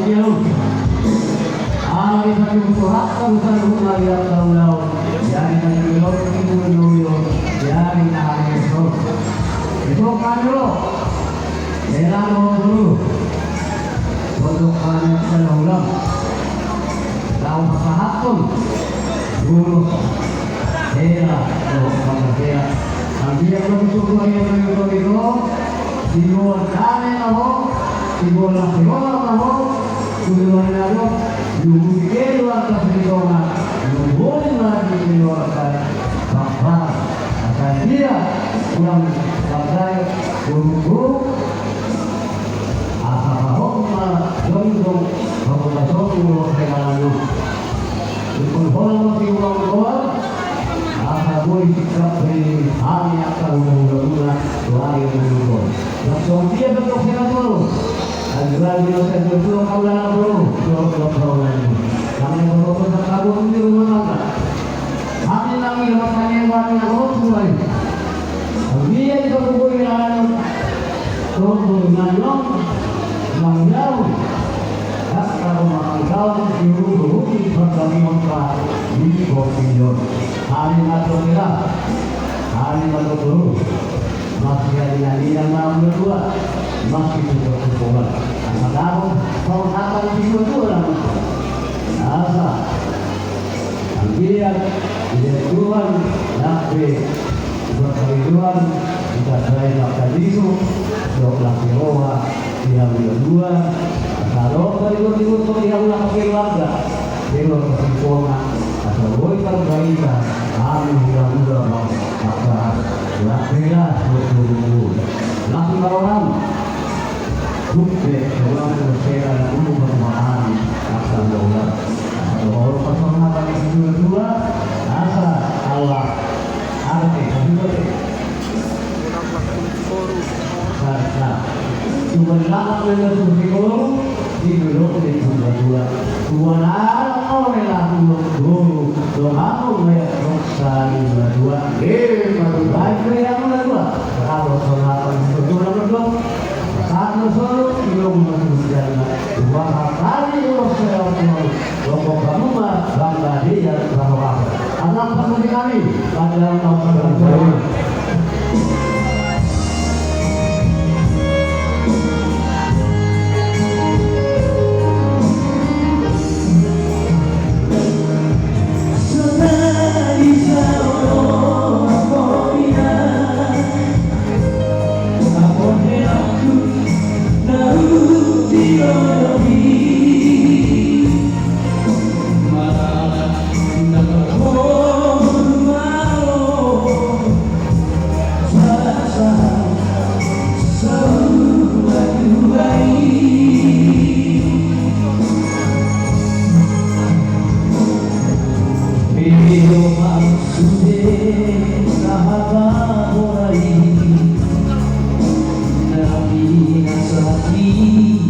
Yun. Ang isang yung suhat ng sa lumayat ng laon. Yan ang ilog ng inuyo. Yan ang nakakiso. Ito kanyo. Kailan mo dulu. Untuk kanyo sa laulang. Laon sa hapon. Dulu. Kaya. Kaya. Ang biyang magsusuko yung ito. Siguro kanin ako. Siguro na siguro ako. Tujuan aku, yung keluar ke perhitungan, yung boleh lagi keluarkan bapak, akan dia pulang pakai guru asal bahwa jomdom bahwa jomdom segala itu orang masih uang doa, asal boleh sikap beri hanya akan ulang doa yang menurut. Langsung dia bentuk segala Agar dia bisa berdua kaulah bro, bro ini. Kami berdoa untuk kamu di rumah tangga. Kami lagi makan yang banyak orang semua. Dia itu berbulan, berbulan mengjauh. Kalau makan kau di rumah di berkami mengkar di kopion. Kami masuk kita, kami masuk dulu. Masih ada yang malam berdua. Masih juga berbulan. Anak-anak kau akan dibutuhkan. Asa, dia Tuhan nabi berkehidupan kita selain makan itu, doa Yehova yang kedua, kalau berikut yang nak keluarga, dengan kesimpulan atau bolehkan baiklah, kami mudah-mudah maka lakukanlah betul-betul. Lakukan orang. Bukti orang bersera dan umum bermahan asal Allah orang persoalan yang kedua asal Allah arti karena cuma lama menentu sikolo di belok di dua dua orang dulu doa melihat roksan dua baik yang dua kalau soal berdua Satu solo belum menunjukkan dua kali ulos seorang lombok rumah bangga dia bahwa anak seperti kami pada nomor sahabat mulai Nabi Nasrani